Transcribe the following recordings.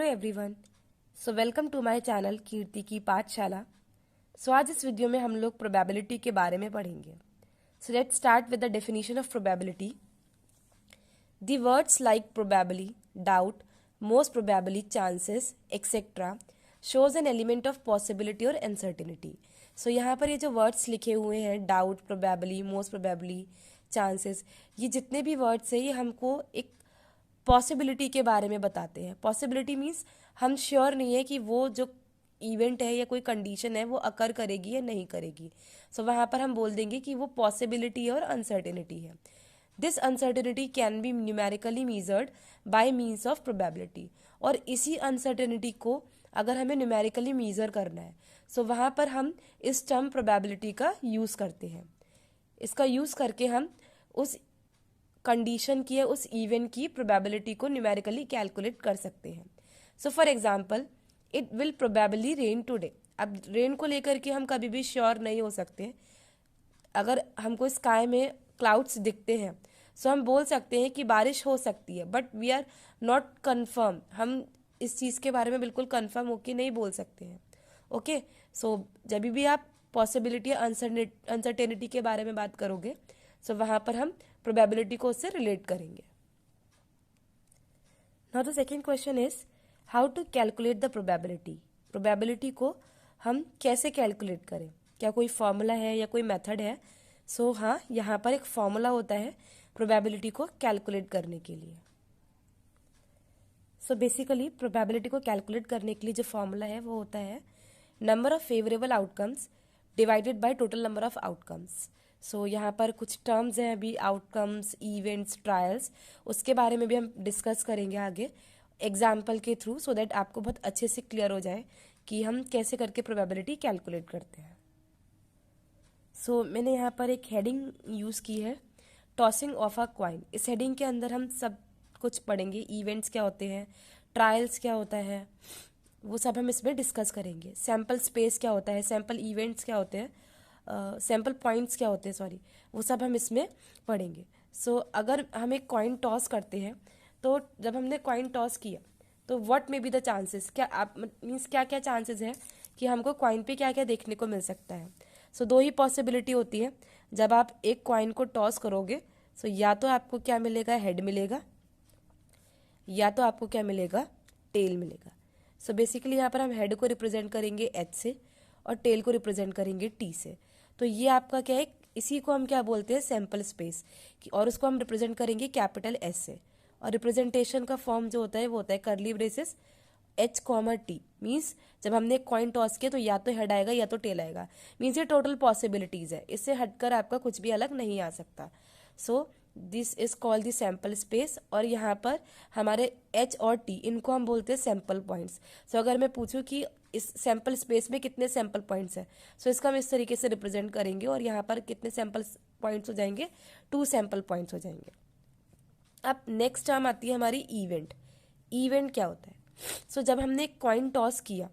Everyone, welcome to my channel Kirti की पाठशाला। आज इस वीडियो में हम लोग प्रोबेबिलिटी के बारे में पढ़ेंगे। Let's start with the definition of probability. The words like probably, doubt, most probably, chances etcetera shows an element of possibility और अनसर्टिनिटी। यहाँ पर ये जो वर्ड्स लिखे हुए हैं, doubt, probably, most probably, chances, ये जितने भी वर्ड्स हैं ये हमको एक पॉसिबिलिटी के बारे में बताते हैं। पॉसिबिलिटी मीन्स हम श्योर नहीं है कि वो जो इवेंट है या कोई कंडीशन है वो अकर करेगी या नहीं करेगी। वहाँ पर हम बोल देंगे कि वो पॉसिबिलिटी और अनसर्टेनिटी है। This uncertainty can be numerically measured by means of probability. और इसी अनसर्टेनिटी को अगर हमें न्यूमेरिकली मेजर करना है वहाँ पर हम इस टर्म प्रोबेबिलिटी का यूज़ करते हैं। इसका यूज़ करके हम उस कंडीशन की या उस इवेंट की प्रोबेबिलिटी को न्यूमेरिकली कैलकुलेट कर सकते हैं। For example, it will probably rain today. अब रेन को लेकर के हम कभी भी श्योर नहीं हो सकते। अगर हमको स्काई में क्लाउड्स दिखते हैं हम बोल सकते हैं कि बारिश हो सकती है, but we are not confirm. हम इस चीज़ के बारे में बिल्कुल कन्फर्म होके नहीं बोल सकते हैं। ओके, जब भी आप पॉसिबिलिटी या अनसर्टेनिटी के बारे में बात करोगे वहाँ पर हम प्रोबेबिलिटी को उससे रिलेट करेंगे। Now the second question is how to calculate the probability. Probability को हम कैसे कैलकुलेट करें, क्या कोई फॉर्मूला है या कोई मेथड है? हाँ, यहाँ पर एक फॉर्मूला होता है प्रोबेबिलिटी को कैलकुलेट करने के लिए। बेसिकली प्रोबेबिलिटी को कैलकुलेट करने के लिए जो फॉर्मूला है वो होता है number of favourable outcomes divided by total number of outcomes. यहाँ पर कुछ टर्म्स हैं अभी, आउटकम्स, इवेंट्स, ट्रायल्स, उसके बारे में भी हम डिस्कस करेंगे आगे एग्जाम्पल के थ्रू, सो दैट आपको बहुत अच्छे से क्लियर हो जाए कि हम कैसे करके प्रोबेबिलिटी कैलकुलेट करते हैं। मैंने यहाँ पर एक हेडिंग यूज़ की है, टॉसिंग ऑफ अ क्वाइन। इस हेडिंग के अंदर हम सब कुछ पढ़ेंगे, इवेंट्स क्या होते हैं, ट्रायल्स क्या होता है, वो सब हम इसमें डिस्कस करेंगे। सैम्पल स्पेस क्या होता है, सैम्पल इवेंट्स क्या होते हैं, सैम्पल पॉइंट्स क्या होते हैं, सॉरी, वो सब हम इसमें पढ़ेंगे। अगर हम एक कॉइन टॉस करते हैं तो जब हमने कॉइन टॉस किया तो what may be the chances, क्या आप मीन्स क्या क्या चांसेस है कि हमको कॉइन पे क्या क्या देखने को मिल सकता है। दो ही पॉसिबिलिटी होती है जब आप एक कॉइन को टॉस करोगे। या तो आपको क्या मिलेगा, हेड मिलेगा, या तो आपको क्या मिलेगा, टेल मिलेगा। बेसिकली यहाँ पर हम हेड को रिप्रेजेंट करेंगे एच से और टेल को रिप्रेजेंट करेंगे टी से। ये आपका क्या है, इसी को हम क्या बोलते हैं, सैम्पल स्पेस, और उसको हम रिप्रेजेंट करेंगे कैपिटल एस से। और रिप्रेजेंटेशन का फॉर्म जो होता है वो होता है curly braces H comma T. Means जब हमने कॉइन टॉस किया तो या तो हेड आएगा या तो टेल आएगा। मीन्स ये टोटल पॉसिबिलिटीज है, इससे हटकर आपका कुछ भी अलग नहीं आ सकता। This is called the sample space. और यहाँ पर हमारे एच और टी, इनको हम बोलते हैं सैम्पल पॉइंट्स। अगर मैं पूछूं कि इस सैम्पल स्पेस में कितने सैम्पल पॉइंट्स हैं, इसका हम इस तरीके से रिप्रेजेंट करेंगे। और यहाँ पर कितने सैम्पल पॉइंट्स हो जाएंगे, 2 सैम्पल पॉइंट्स हो जाएंगे। अब नेक्स्ट टर्म आती है हमारी इवेंट। इवेंट क्या होता है? जब हमने कॉइन टॉस किया,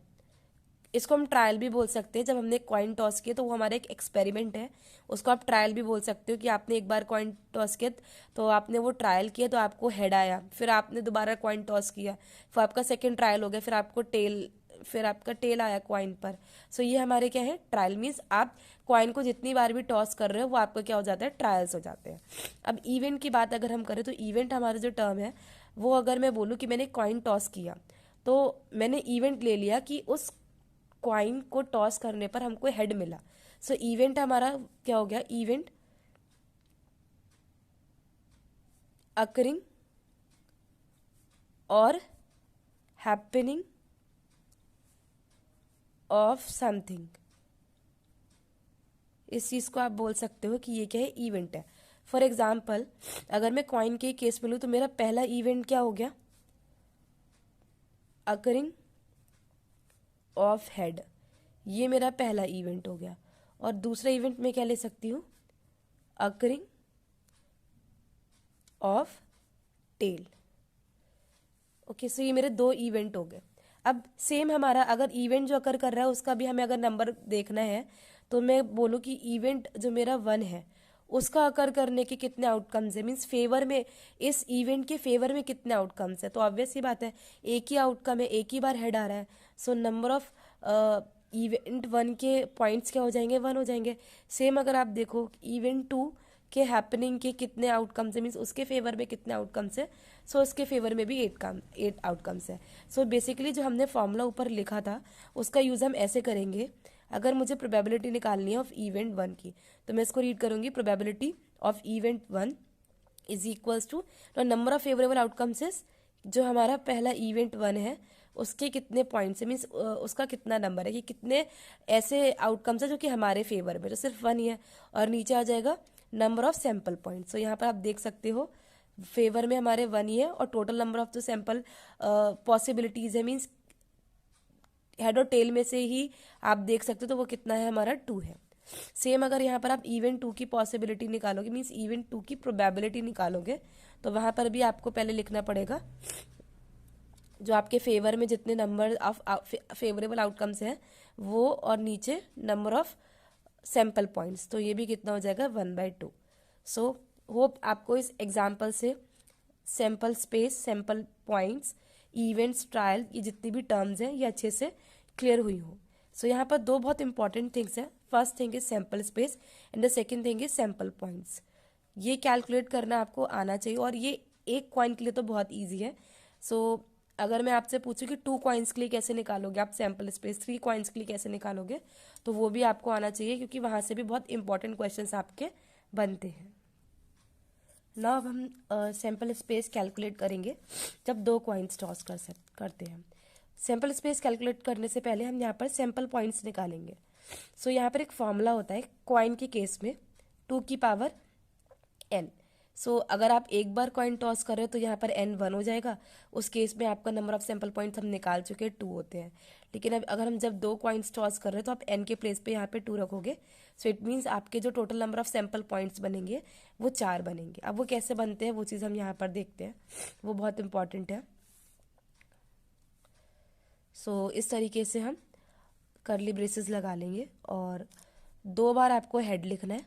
इसको हम ट्रायल भी बोल सकते हैं। जब हमने कॉइन टॉस किया तो वो हमारा एक एक्सपेरिमेंट है, उसको आप ट्रायल भी बोल सकते हो कि आपने एक बार कॉइन टॉस किया तो आपने वो ट्रायल किया तो आपको हेड आया, फिर आपने दोबारा कॉइन टॉस किया, फिर आपका सेकंड ट्रायल हो गया, फिर आपका टेल आया कॉइन पर। ये हमारे क्या है, ट्रायल। मीन्स आप कॉइन को जितनी बार भी टॉस कर रहे हो वो आपका क्या हो जाता है, ट्रायल्स हो जाते हैं। अब इवेंट की बात अगर हम करें तो इवेंट हमारा जो टर्म है वो, अगर मैं बोलूँ कि मैंने कॉइन टॉस किया तो मैंने इवेंट ले लिया कि उस कॉइन को टॉस करने पर हमको हेड मिला। इवेंट हमारा क्या हो गया, इवेंट अकरिंग और हैपनिंग ऑफ समथिंग। इस चीज को आप बोल सकते हो कि ये क्या है, इवेंट है। फॉर एग्जाम्पल, अगर मैं कॉइन के केस में लूँ तो मेरा पहला इवेंट क्या हो गया, अकरिंग ऑफ हेड, ये मेरा पहला इवेंट हो गया। और दूसरा इवेंट मैं क्या ले सकती हूँ, अकरिंग ऑफ टेल। ओके, ये मेरे 2 इवेंट हो गए। अब सेम हमारा अगर इवेंट जो अकर कर रहा है उसका भी हमें अगर नंबर देखना है तो मैं बोलूँ कि इवेंट जो मेरा 1 है उसका अकर करने के कितने आउटकम्स है, मीन्स फेवर में, इस इवेंट के फेवर में कितने आउटकम्स है। तो ऑब्वियस ही बात है, एक ही आउटकम है, एक ही बार हेड आ रहा है, सो नंबर ऑफ इवेंट 1 के पॉइंट्स क्या हो जाएंगे, 1 हो जाएंगे। सेम अगर आप देखो इवेंट 2 के हैपनिंग के कितने आउटकम्स है, मीन्स उसके फेवर में कितने आउटकम्स है, सो उसके फेवर में भी 8 आउटकम्स है। सो बेसिकली जो हमने फॉर्मूला ऊपर लिखा था उसका यूज़ हम ऐसे करेंगे। अगर मुझे प्रोबेबिलिटी निकालनी है ऑफ इवेंट 1 की, तो मैं इसको रीड करूंगी, probability of event 1 is equals to number of favourable outcomes is, जो हमारा पहला इवेंट 1 है उसके कितने पॉइंट्स है, मीन्स उसका कितना नंबर है, कि कितने ऐसे आउटकम्स है जो कि हमारे फेवर में, जो सिर्फ 1 ही है, और नीचे आ जाएगा नंबर ऑफ सैम्पल पॉइंट्स। तो यहाँ पर आप देख सकते हो फेवर में हमारे 1 ही है, और टोटल नंबर ऑफ जो सैम्पल पॉसिबिलिटीज है, मीन्स हेड और टेल में से ही आप देख सकते हो, तो वो कितना है हमारा 2 है। सेम अगर यहाँ पर आप इवेंट 2 की पॉसिबिलिटी निकालोगे, मीन्स इवेंट 2 की प्रोबेबिलिटी निकालोगे, तो वहां पर भी आपको पहले लिखना पड़ेगा जो आपके फेवर में जितने नंबर ऑफ फेवरेबल आउटकम्स हैं वो, और नीचे नंबर ऑफ सैम्पल पॉइंट्स, तो ये भी कितना हो जाएगा 1/2। सो होप आपको इस एग्जाम्पल से sample space, sample points, events, trial, ये जितनी भी टर्म्स हैं ये अच्छे से क्लियर हुई हो। सो यहाँ पर दो बहुत इंपॉर्टेंट थिंग्स हैं, first thing is sample space and the second thing is sample points. ये कैलकुलेट करना आपको आना चाहिए, और ये एक कॉइन के लिए तो बहुत ईजी है। सो अगर मैं आपसे पूछूं कि 2 कॉइन्स के लिए कैसे निकालोगे आप सैम्पल स्पेस, 3 कॉइन्स के लिए कैसे निकालोगे, तो वो भी आपको आना चाहिए, क्योंकि वहां से भी बहुत इंपॉर्टेंट क्वेश्चंस आपके बनते हैं। ना अब हम सैम्पल स्पेस कैलकुलेट करेंगे जब 2 कॉइन्स टॉस करते हैं। सैम्पल स्पेस कैलकुलेट करने से पहले हम यहाँ पर सैम्पल पॉइंट्स निकालेंगे। सो यहाँ पर एक फॉर्मूला होता है कॉइन के केस में 2 की पावर n। सो अगर आप एक बार कॉइन टॉस कर रहे हो तो यहाँ पर n 1 हो जाएगा, उस केस में आपका नंबर ऑफ सैम्पल पॉइंट्स हम निकाल चुके हैं 2 होते हैं। लेकिन अब अगर हम जब 2 कॉइन्स टॉस कर रहे हो तो आप n के प्लेस पे यहाँ पे 2 रखोगे, सो इट मीन्स आपके जो total number of sample points बनेंगे वो 4 बनेंगे। अब वो कैसे बनते हैं वो चीज़ हम यहाँ पर देखते हैं, वो बहुत इंपॉर्टेंट है। सो इस तरीके से हम कर्ली ब्रेसेस लगा लेंगे, और 2 बार आपको हेड लिखना है,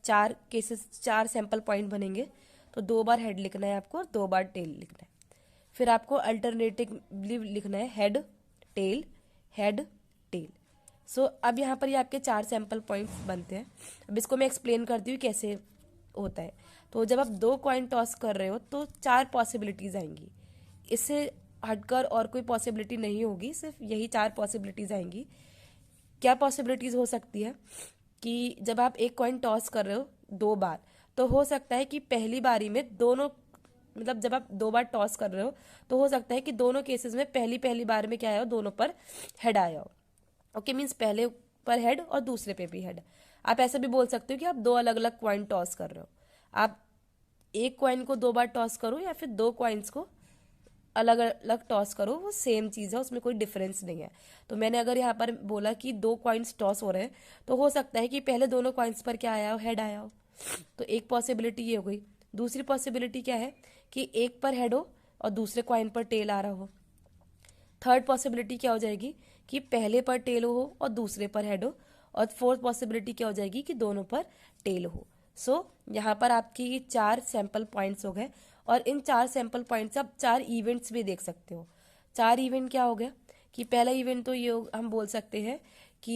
4 केसेस, 4 सैम्पल पॉइंट बनेंगे, तो 2 बार हेड लिखना है आपको और 2 बार टेल लिखना है। फिर आपको अल्टरनेटिवली लिखना है हेड टेल, हेड टेल। सो अब यहाँ पर ये आपके 4 सैम्पल पॉइंट्स बनते हैं। अब इसको मैं एक्सप्लेन करती हूँ कैसे होता है। तो जब आप 2 कॉइन टॉस कर रहे हो तो 4 पॉसिबिलिटीज आएंगी, इससे हटकर और कोई पॉसिबिलिटी नहीं होगी, सिर्फ यही 4 पॉसिबिलिटीज आएंगी। क्या पॉसिबिलिटीज हो सकती है कि जब आप एक कॉइन टॉस कर रहे हो 2 बार, तो हो सकता है कि पहली बारी में दोनों, मतलब जब आप 2 बार टॉस कर रहे हो तो हो सकता है कि दोनों केसेस में पहली बार में क्या आया हो, दोनों पर हेड आया हो। ओके, मीन्स पहले पर हेड और दूसरे पे भी हेड। आप ऐसे भी बोल सकते हो कि आप 2 अलग अलग कॉइन टॉस कर रहे हो, आप एक कॉइन को 2 बार टॉस करो या फिर 2 कॉइन्स को अलग अलग टॉस करो, वो सेम चीज़ है, उसमें कोई डिफरेंस नहीं है। तो मैंने अगर यहाँ पर बोला कि 2 कॉइन्स टॉस हो रहे हैं, तो हो सकता है कि पहले दोनों कॉइन्स पर क्या आया हो, हेड आया हो, तो एक पॉसिबिलिटी ये हो गई। दूसरी पॉसिबिलिटी क्या है कि एक पर हेड हो और दूसरे कॉइन पर टेल आ रहा हो। थर्ड पॉसिबिलिटी क्या हो जाएगी कि पहले पर टेल हो और दूसरे पर हेड हो, और फोर्थ पॉसिबिलिटी क्या हो जाएगी कि दोनों पर टेल हो। सो यहाँ पर आपकी 4 सैंपल पॉइंट्स हो गए, और इन 4 सैंपल पॉइंट्स आप 4 इवेंट्स भी देख सकते हो। 4 इवेंट क्या हो गया कि पहला इवेंट तो ये हम बोल सकते हैं कि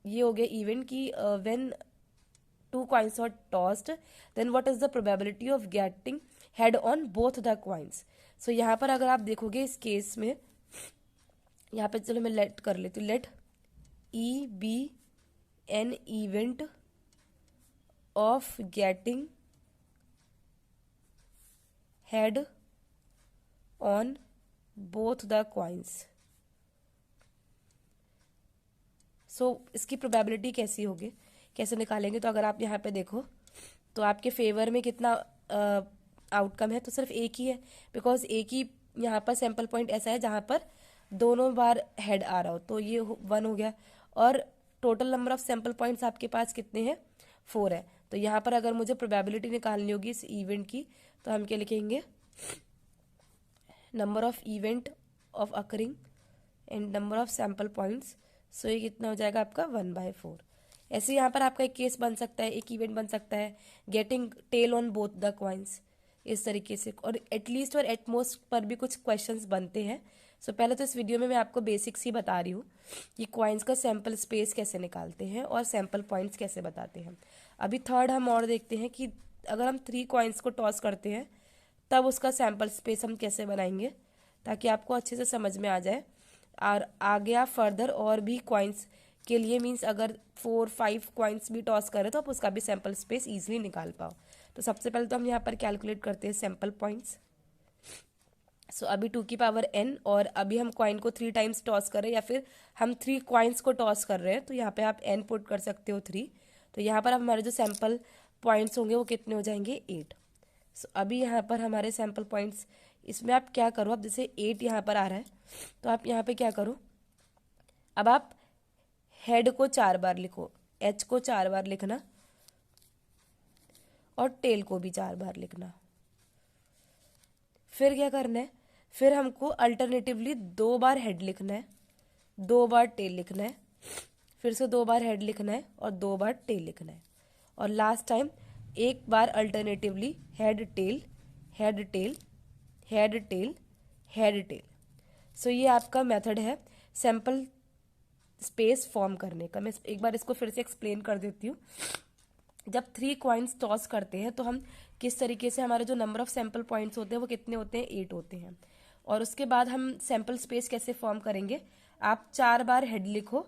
ये हो गया इवेंट कि when 2 coins are tossed, then what is the probability of getting head on both the coins? So यहाँ पर अगर आप देखोगे इस केस में, यहाँ पे चलो मैं लेट कर लेती हूँ, let E be an event of getting head on both the coins. So इसकी प्रोबेबिलिटी कैसी होगी, कैसे निकालेंगे, तो अगर आप यहाँ पे देखो तो आपके फेवर में कितना आउटकम है, तो सिर्फ एक ही है, बिकॉज एक ही यहाँ पर सैंपल पॉइंट ऐसा है जहाँ पर दोनों बार हेड आ रहा हो, तो ये 1 हो गया। और total number of sample points आपके पास कितने हैं, 4 है। तो यहाँ पर अगर मुझे प्रोबेबिलिटी निकालनी होगी इस इवेंट की, तो हम क्या लिखेंगे, number of event of occurring and number of sample points. So ये कितना हो जाएगा आपका 1/4। ऐसे यहाँ पर आपका एक केस बन सकता है, एक इवेंट बन सकता है, getting tail on both the coins, इस तरीके से। और एटलीस्ट और एटमोस्ट पर भी कुछ क्वेश्चंस बनते हैं। सो पहले तो इस वीडियो में मैं आपको बेसिक्स ही बता रही हूँ कि कॉइन्स का सैम्पल स्पेस कैसे निकालते हैं और सैम्पल पॉइंट्स कैसे बताते हैं। अभी थर्ड हम और देखते हैं कि अगर हम 3 कॉइन्स को टॉस करते हैं तब उसका सैम्पल स्पेस हम कैसे बनाएंगे, ताकि आपको अच्छे से समझ में आ जाए। और आगे आप फर्दर और भी कॉइन्स के लिए मीन्स अगर 4-5 कॉइन्स भी टॉस करें तो आप उसका भी सैम्पल स्पेस ईजिली निकाल पाओ। तो सबसे पहले तो हम यहाँ पर कैलकुलेट करते हैं सैम्पल पॉइंट्स। सो अभी 2 की पावर n, और अभी हम कॉइन को 3 टाइम्स टॉस करें या फिर हम 3 कॉइन्स को टॉस कर रहे हैं, तो यहाँ पे आप n पुट कर सकते हो 3। तो यहाँ पर अब हमारे जो सैम्पल पॉइंट्स होंगे वो कितने हो जाएंगे 8। सो अभी यहाँ पर हमारे सैम्पल पॉइंट्स, इसमें आप क्या करो, अब जैसे 8 यहाँ पर आ रहा है तो आप यहाँ पे क्या करो, अब आप हेड को 4 बार लिखो, h को 4 बार लिखना और टेल को भी 4 बार लिखना। फिर क्या करना है, फिर हमको अल्टरनेटिवली 2 बार हेड लिखना है, 2 बार टेल लिखना है, फिर से 2 बार हेड लिखना है और 2 बार टेल लिखना है, और लास्ट टाइम एक बार alternatively head tail, head tail, head tail, head tail. So ये आपका मेथड है सैम्पल स्पेस फॉर्म करने का। मैं एक बार इसको फिर से एक्सप्लेन कर देती हूँ। जब 3 कॉइन्स टॉस करते हैं तो हम किस तरीके से, हमारे जो नंबर ऑफ सैम्पल पॉइंट्स होते हैं वो कितने होते हैं, 8 होते हैं। और उसके बाद हम सैम्पल स्पेस कैसे फॉर्म करेंगे, आप 4 बार हेड लिखो,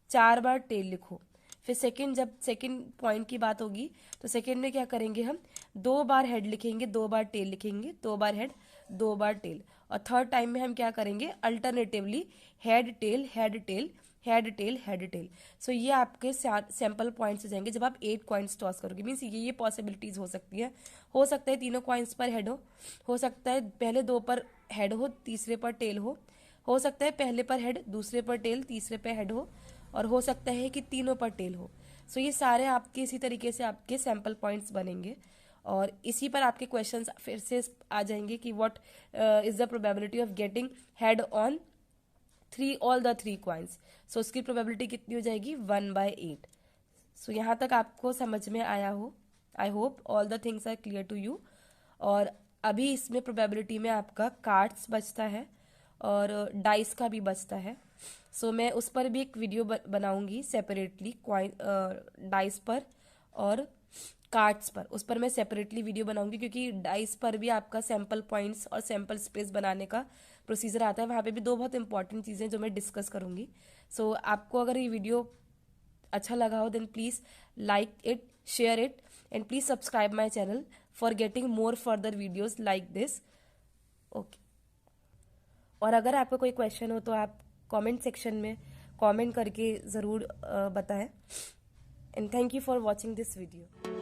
4 बार टेल लिखो। फिर सेकंड, जब सेकंड पॉइंट की बात होगी तो सेकंड में क्या करेंगे, हम 2 बार हेड लिखेंगे, 2 बार टेल लिखेंगे, 2 बार हेड, 2 बार टेल। और थर्ड टाइम में हम क्या करेंगे, alternatively head tail, head tail, head tail, head tail. So ये आपके सैम्पल पॉइंट्स हो जाएंगे जब आप 8 कॉइन्स टॉस करोगे। मीन्स ये पॉसिबिलिटीज हो सकती है। हो सकता है तीनों कॉइन्स पर हेड हो सकता है पहले 2 पर हेड हो, तीसरे पर टेल हो सकता है पहले पर हेड, दूसरे पर टेल, तीसरे पर हेड और हो सकता है कि तीनों पर टेल हो। सो ये सारे आपके इसी तरीके से आपके सैम्पल पॉइंट्स बनेंगे, और इसी पर आपके क्वेश्चंस फिर से आ जाएंगे कि what is the probability of getting head on all the 3 coins. So उसकी प्रोबेबिलिटी कितनी हो जाएगी, 1/8। सो यहाँ तक आपको समझ में आया हो। I hope all the things are clear to you. और अभी इसमें प्रोबेबिलिटी में आपका कार्ड्स बचता है और डाइस का भी बचता है। सो मैं उस पर भी एक वीडियो बनाऊंगी सेपरेटली, कॉइन डाइस पर और कार्ड्स पर, उस पर मैं सेपरेटली वीडियो बनाऊंगी, क्योंकि डाइस पर भी आपका सैम्पल पॉइंट्स और सैम्पल स्पेस बनाने का प्रोसीजर आता है। वहाँ पे भी 2 बहुत इंपॉर्टेंट चीज़ें जो मैं डिस्कस करूंगी। सो आपको अगर ये वीडियो अच्छा लगा हो then please like it, share it and please subscribe my channel for getting more further videos like this. Okay. और अगर आपका कोई क्वेश्चन हो तो आप कमेंट सेक्शन में कमेंट करके ज़रूर बताएं। And thank you for watching this video.